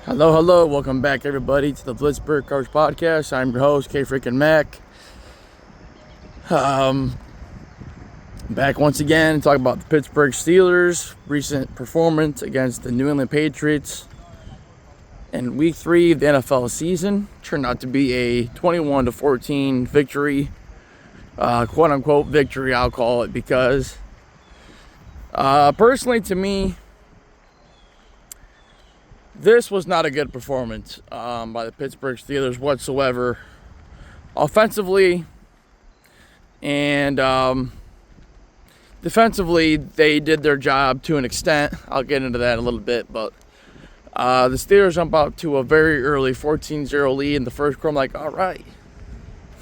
Hello, hello. Welcome back, everybody, to the Blitzburg Coach Podcast. I'm your host, K Freaking Mac. Back once again, talking about the Pittsburgh Steelers' recent performance against the New England Patriots in Week 3 of the NFL season. Turned out to be a 21-14 victory, quote-unquote victory, I'll call it, because personally, to me, this was not a good performance by the Pittsburgh Steelers whatsoever, offensively and defensively. They did their job to an extent. I'll get into that in a little bit, but the Steelers jump out to a very early 14-0 lead in the first quarter. I'm like, all right,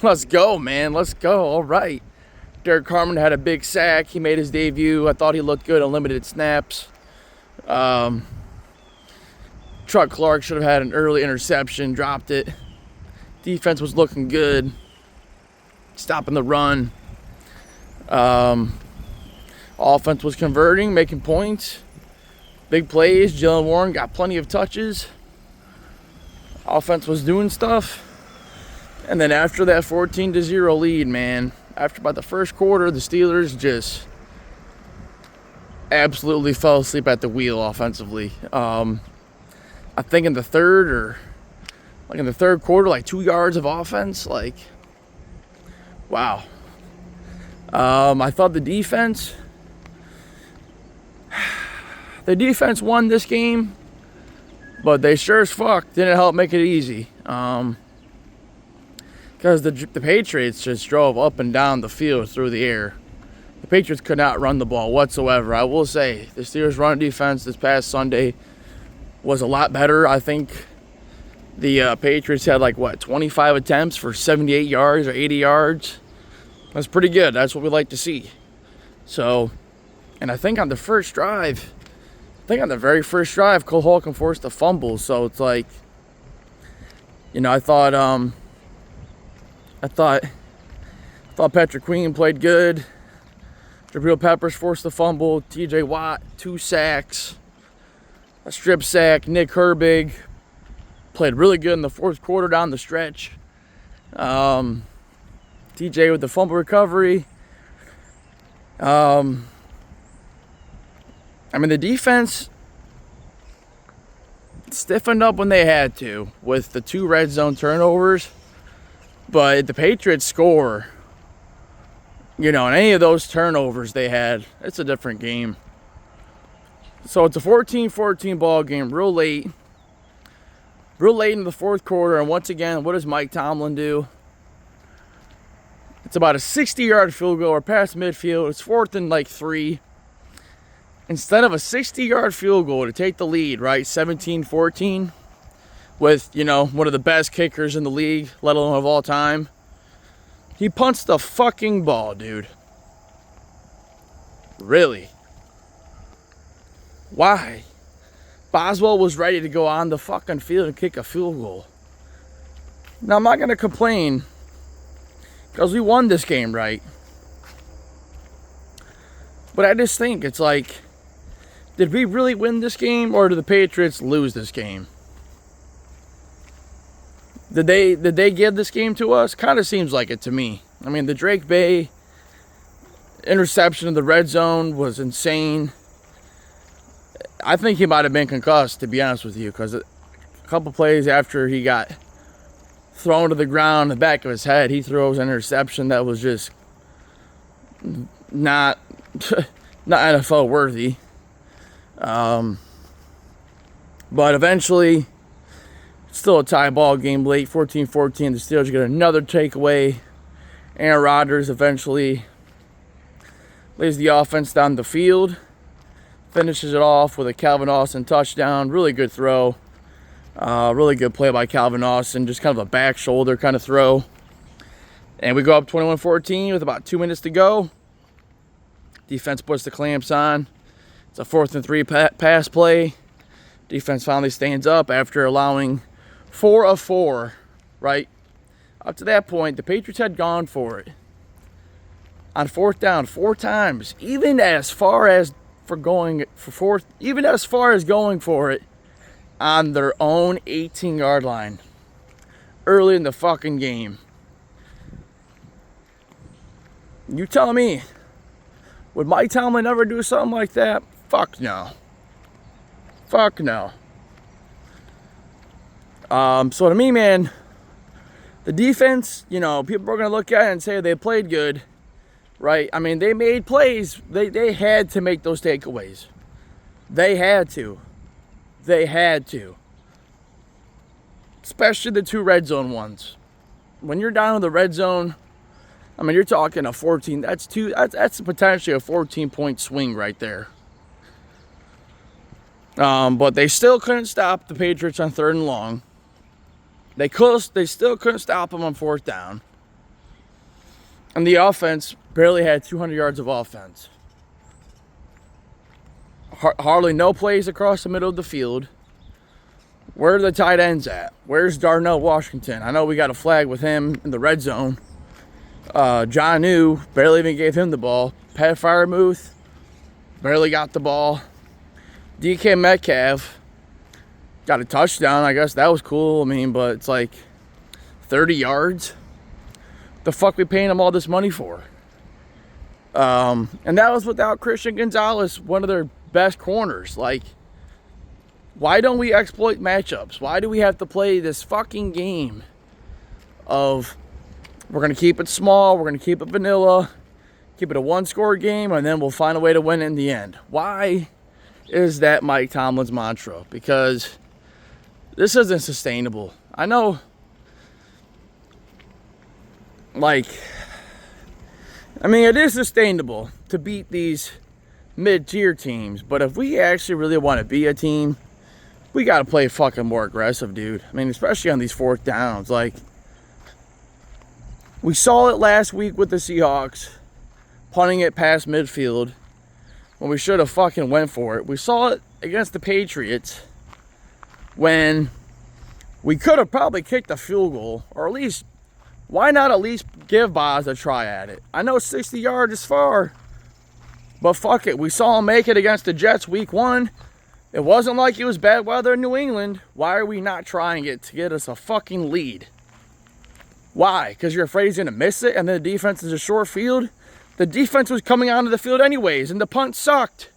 let's go, man, let's go. All right. Derek Carmen had a big sack. He made his debut. I thought he looked good on limited snaps. Truck Clark should have had an early interception, dropped it. Defense was looking good, stopping the run. Offense was converting, making points, big plays. Jalen Warren got plenty of touches. Offense was doing stuff. And then after that 14-0 lead, man, by the first quarter, the Steelers just absolutely fell asleep at the wheel offensively. I think in the third quarter, like 2 yards of offense, like, wow. I thought the defense won this game, but they sure as fuck didn't help make it easy. Because the Patriots just drove up and down the field through the air. The Patriots could not run the ball whatsoever. I will say, the Steelers' run defense this past Sunday was a lot better. I think the Patriots had 25 attempts for 78 yards or 80 yards. That's pretty good. That's what we like to see. So, and I think on the very first drive, Cole Holcomb forced a fumble. So it's like, I thought Patrick Queen played good. Jabril Peppers forced the fumble. TJ Watt, 2 sacks. A strip sack. Nick Herbig played really good in the fourth quarter down the stretch. TJ with the fumble recovery. The defense stiffened up when they had to with the 2 red zone turnovers. But the Patriots score, and any of those turnovers they had, it's a different game. So it's a 14-14 ball game, real late in the fourth quarter. And once again, what does Mike Tomlin do? It's about a 60-yard field goal or past midfield. It's 4th and 3. Instead of a 60-yard field goal to take the lead, right, 17-14, with, one of the best kickers in the league, let alone of all time, he punts the fucking ball, dude. Really? Why? Boswell was ready to go on the fucking field and kick a field goal. Now, I'm not going to complain because we won this game, right? But I just think it's like, did we really win this game, or did the Patriots lose this game? Did they give this game to us? Kind of seems like it to me. The Drake Bay interception in the red zone was insane. I think he might have been concussed, to be honest with you, because a couple plays after he got thrown to the ground in the back of his head, he throws an interception that was just not NFL worthy. But eventually, it's still a tie ball game late, 14-14. The Steelers get another takeaway. Aaron Rodgers eventually lays the offense down the field. Finishes it off with a Calvin Austin touchdown. Really good throw. Really good play by Calvin Austin. Just kind of a back shoulder kind of throw. And we go up 21-14 with about 2 minutes to go. Defense puts the clamps on. It's a 4th and 3 pass play. Defense finally stands up after allowing 4 of 4, right? Up to that point, the Patriots had gone for it on 4th down 4 times, even as far as going for it on their own 18-yard line early in the fucking game. You tell me, would Mike Tomlin ever do something like that? Fuck no. Fuck no. So to me, man, the defense, you know, people are going to look at it and say they played good, right? I mean, they made plays. They had to make those takeaways. They had to. They had to. Especially the 2 red zone ones. When you're down in the red zone, I mean, you're talking a 14. That's potentially a 14-point swing right there. But they still couldn't stop the Patriots on 3rd and long. They still couldn't stop them on 4th down. And the offense barely had 200 yards of offense. Hardly no plays across the middle of the field. Where are the tight ends at? Where's Darnell Washington? I know we got a flag with him in the red zone. John New barely even gave him the ball. Pat Freiermuth barely got the ball. DK Metcalf got a touchdown. I guess that was cool. I mean, but it's like 30 yards. The fuck we paying him all this money for? And that was without Christian Gonzalez, one of their best corners. Like, why don't we exploit matchups? Why do we have to play this fucking game of we're going to keep it small, we're going to keep it vanilla, keep it a 1-score game, and then we'll find a way to win in the end? Why is that Mike Tomlin's mantra? Because this isn't sustainable. I know, like, I mean, it is sustainable to beat these mid-tier teams, but if we actually really want to be a team, we got to play fucking more aggressive, dude. I mean, especially on these 4th downs. Like, we saw it last week with the Seahawks, punting it past midfield when we should have fucking went for it. We saw it against the Patriots when we could have probably kicked a field goal, or at least, why not at least give Boz a try at it? I know 60 yards is far, but fuck it. We saw him make it against the Jets week 1. It wasn't like it was bad weather in New England. Why are we not trying it to get us a fucking lead? Why? Because you're afraid he's going to miss it and then the defense is a short field? The defense was coming onto the field anyways, and the punt sucked.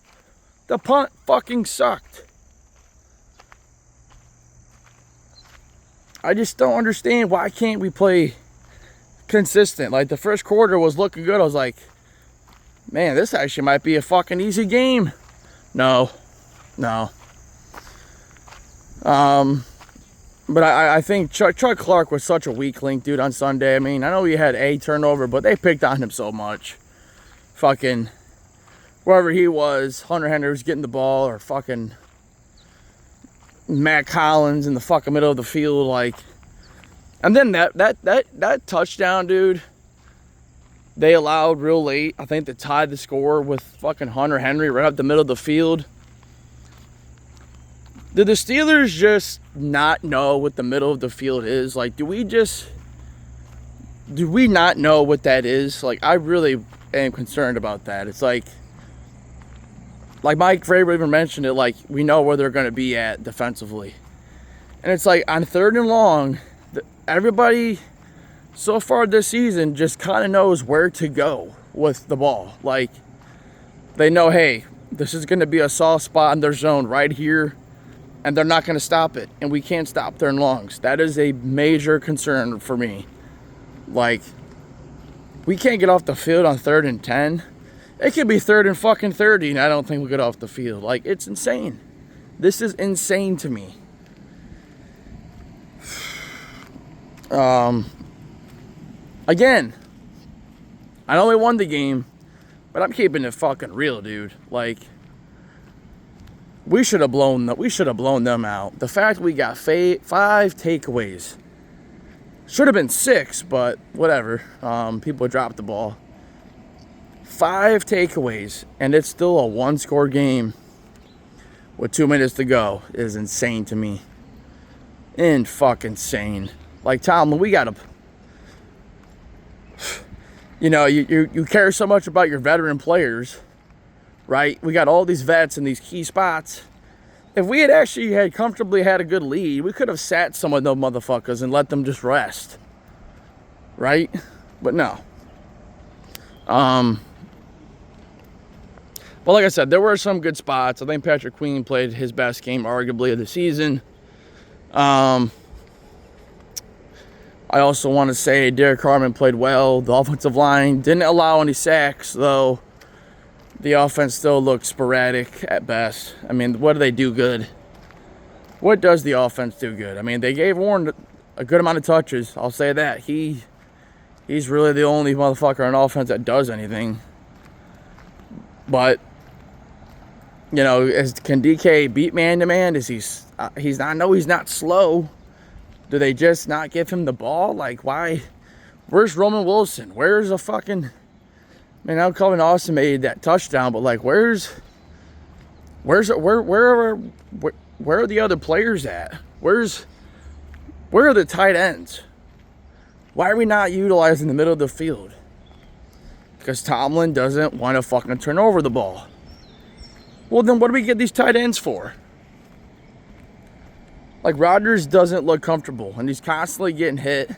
The punt fucking sucked. I just don't understand, why can't we play consistent? Like, the first quarter was looking good. I was like, man, this actually might be a fucking easy game. No. But I think Chuck Clark was such a weak link, dude, on Sunday. I mean, I know he had a turnover, but they picked on him so much. Fucking wherever he was, Hunter Henry was getting the ball, or fucking Matt Collins in the fucking middle of the field, like. And then that touchdown, dude, they allowed real late. I think they tied the score with fucking Hunter Henry right up the middle of the field. Did the Steelers just not know what the middle of the field is? Like, do we not know what that is? Like, I really am concerned about that. It's like Mike Vrabel even mentioned it, like, we know where they're going to be at defensively. And it's like, on 3rd and long, everybody so far this season just kind of knows where to go with the ball. Like, they know, hey, this is going to be a soft spot in their zone right here, and they're not going to stop it, and we can't stop 3rd and longs. That is a major concern for me. Like, we can't get off the field on 3rd and 10. It could be 3rd and fucking 30, and I don't think we'll get off the field. Like, it's insane. This is insane to me. Again, I know we won the game, but I'm keeping it fucking real, dude. Like, we should have blown them out. The fact we got 5 takeaways. Should have been 6, but whatever. People dropped the ball. 5 takeaways, and it's still a 1-score game with 2 minutes to go is insane to me. Fucking insane. Like, Tomlin, we gotta, you know, you care so much about your veteran players, right? We got all these vets in these key spots. If we had actually had comfortably had a good lead, we could have sat some of those motherfuckers and let them just rest. Right? But no. But like I said, there were some good spots. I think Patrick Queen played his best game, arguably, of the season. I also want to say Derek Harmon played well. The offensive line didn't allow any sacks, though. The offense still looks sporadic at best. I mean, what do they do good? What does the offense do good? I mean, they gave Warren a good amount of touches. I'll say that. He's really the only motherfucker on offense that does anything. But, you know, can DK beat man-to-man? He's not? I know he's not slow. Do they just not give him the ball? Like, why? Where's Roman Wilson? Where's a fucking... I mean, I know Calvin Austin made that touchdown, but like, where are the other players at? Where are the tight ends? Why are we not utilizing the middle of the field? Because Tomlin doesn't want to fucking turn over the ball. Well, then what do we get these tight ends for? Like, Rodgers doesn't look comfortable, and he's constantly getting hit.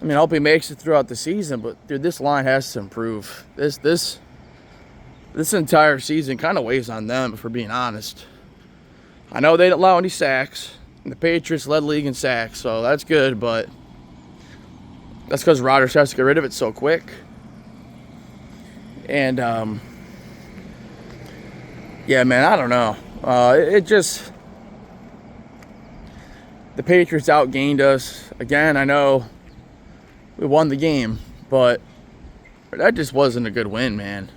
I mean, I hope he makes it throughout the season, but dude, this line has to improve. This entire season kind of weighs on them, if we're being honest. I know they didn't allow any sacks, and the Patriots led league in sacks, so that's good, but that's because Rodgers has to get rid of it so quick. And yeah, man, I don't know. The Patriots outgained us again. I know we won the game, but that just wasn't a good win, man.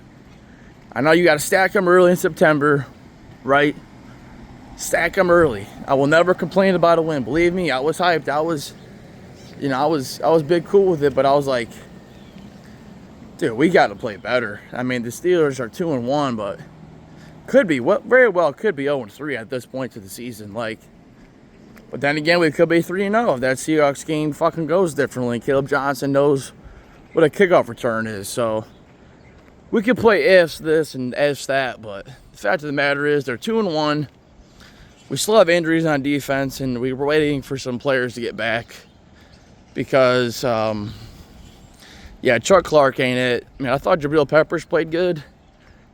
I know you got to stack them early in September, right? Stack them early. I will never complain about a win. Believe me, I was hyped. I was big cool with it, but I was like, dude, we got to play better. I mean, the Steelers are 2-1, but very well could be 0-3 at this point to the season. Like, but then again, we could be 3-0 if that Seahawks game fucking goes differently. Caleb Johnson knows what a kickoff return is. So we could play ifs this and ifs that, but the fact of the matter is they're 2-1. We still have injuries on defense, and we were waiting for some players to get back because, Chuck Clark ain't it. I mean, I thought Jabril Peppers played good.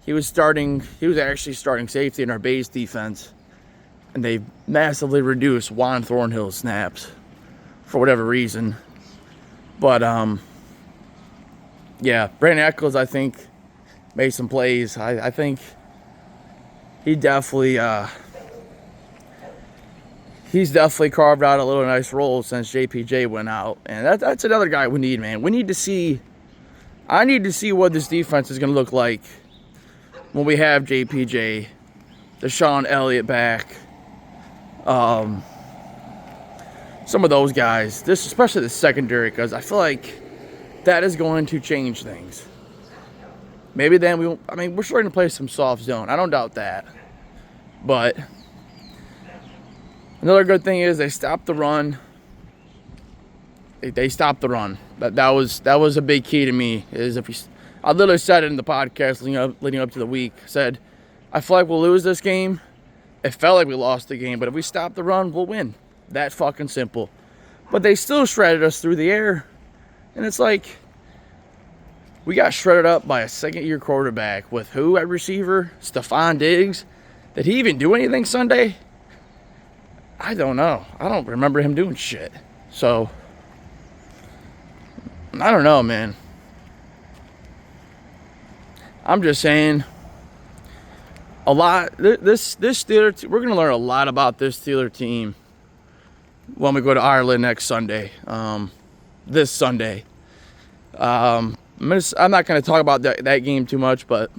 He was actually starting safety in our base defense. And they massively reduced Juan Thornhill's snaps for whatever reason. But, Brandon Echols, I think, made some plays. I think he definitely, he's definitely carved out a little nice role since JPJ went out. And that's another guy we need, man. I need to see what this defense is going to look like when we have JPJ, Deshaun Elliott back. Some of those guys, especially the secondary, because I feel like that is going to change things. Maybe then we're starting to play some soft zone. I don't doubt that. But another good thing is they stopped the run. They stopped the run. That was a big key to me. I literally said it in the podcast leading up to the week. I said, I feel like we'll lose this game. It felt like we lost the game, but if we stop the run, we'll win. That fucking simple. But they still shredded us through the air. And it's like, we got shredded up by a second-year quarterback with who at receiver? Stephon Diggs. Did he even do anything Sunday? I don't know. I don't remember him doing shit. So, I don't know, man. I'm just saying, this Steeler, we're going to learn a lot about this Steeler team when we go to Ireland next Sunday, this Sunday. I'm not going to talk about that game too much, but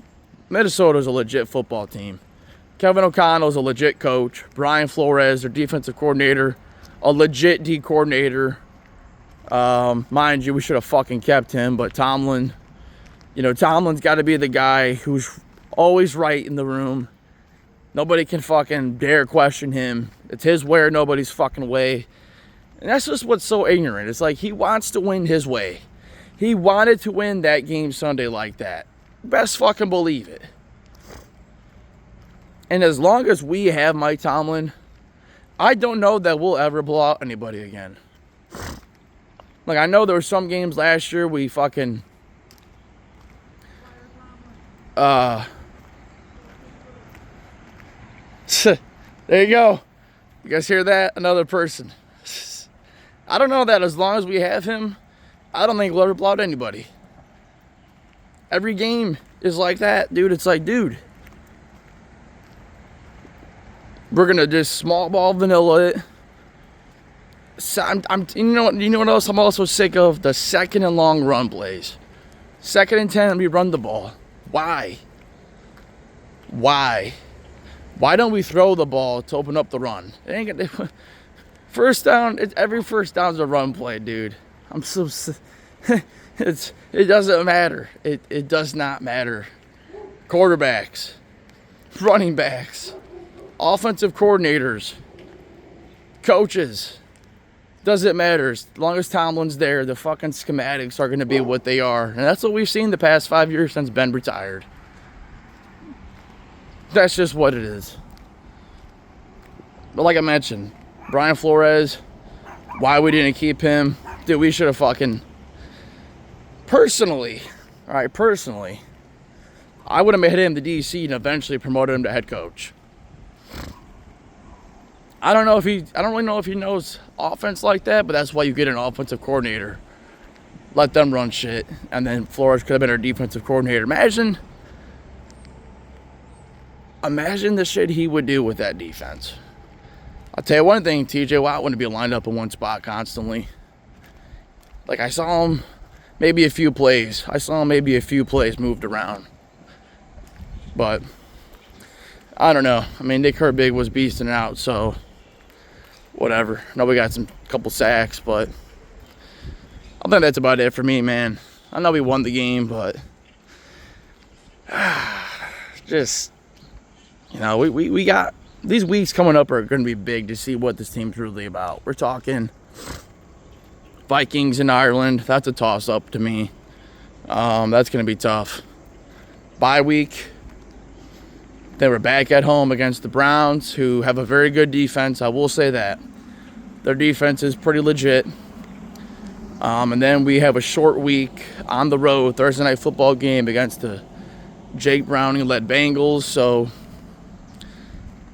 Minnesota's a legit football team. Kevin O'Connell's a legit coach. Brian Flores, their defensive coordinator, a legit D coordinator. Mind you, we should have fucking kept him, but Tomlin's got to be the guy who's always right in the room. Nobody can fucking dare question him. It's his way or nobody's fucking way. And that's just what's so ignorant. It's like he wants to win his way. He wanted to win that game Sunday like that. Best fucking believe it. And as long as we have Mike Tomlin, I don't know that we'll ever blow out anybody again. Like, I know there were some games last year we fucking... there you go. You guys hear that? Another person. I don't know that as long as we have him, I don't think we'll ever blow out anybody. Every game is like that, dude. It's like, dude, we're gonna just small ball vanilla it. So you know what else I'm also sick of? The second and long run plays. 2nd and 10 and we run the ball. Why? Why don't we throw the ball to open up the run? It ain't gonna, first down, every first down's a run play, dude. I'm so it doesn't matter. It does not matter. Quarterbacks, running backs, offensive coordinators, coaches. Doesn't matter. As long as Tomlin's there, the fucking schematics are going to be what they are. And that's what we've seen the past 5 years since Ben retired. That's just what it is. But like I mentioned, Brian Flores, why we didn't keep him, dude, we should have fucking... Personally, I would have made him the DC and eventually promoted him to head coach. I don't really know if he knows offense like that, but that's why you get an offensive coordinator. Let them run shit. And then Flores could have been our defensive coordinator. Imagine the shit he would do with that defense. I'll tell you one thing, TJ Watt wouldn't be lined up in one spot constantly. Like, I saw him maybe a few plays moved around. But I don't know. I mean, Nick Herbig was beasting out, so whatever. I know we got a couple sacks, but I think that's about it for me, man. I know we won the game, but just, you know, we got these weeks coming up are going to be big to see what this team's really about. We're talking Vikings in Ireland. That's a toss-up to me. That's going to be tough. Bye week. Then we're back at home against the Browns, who have a very good defense. I will say that. Their defense is pretty legit. And then we have a short week on the road, Thursday night football game against the Jake Browning-led Bengals. So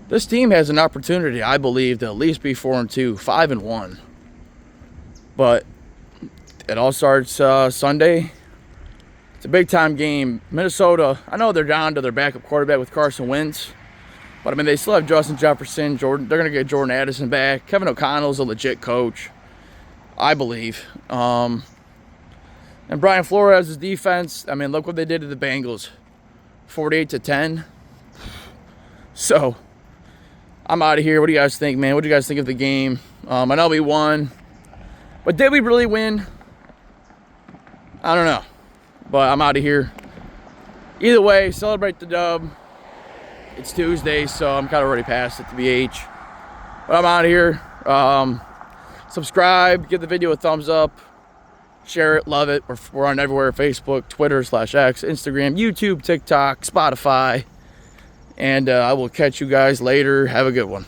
this team has an opportunity, I believe, to at least be 4-2, 5-1. But it all starts Sunday. It's a big-time game. Minnesota, I know they're down to their backup quarterback with Carson Wentz. But, I mean, they still have Justin Jefferson. They're going to get Jordan Addison back. Kevin O'Connell's a legit coach, I believe. And Brian Flores' defense, I mean, look what they did to the Bengals. 48-10. So, I'm out of here. What do you guys think, man? What do you guys think of the game? I know we won. But did we really win? I don't know. But I'm out of here. Either way, celebrate the dub. It's Tuesday, so I'm kind of already past it to BH. But I'm out of here. Subscribe, give the video a thumbs up, share it, love it. We're on everywhere: Facebook, Twitter /X, Instagram, YouTube, TikTok, Spotify. And I will catch you guys later. Have a good one.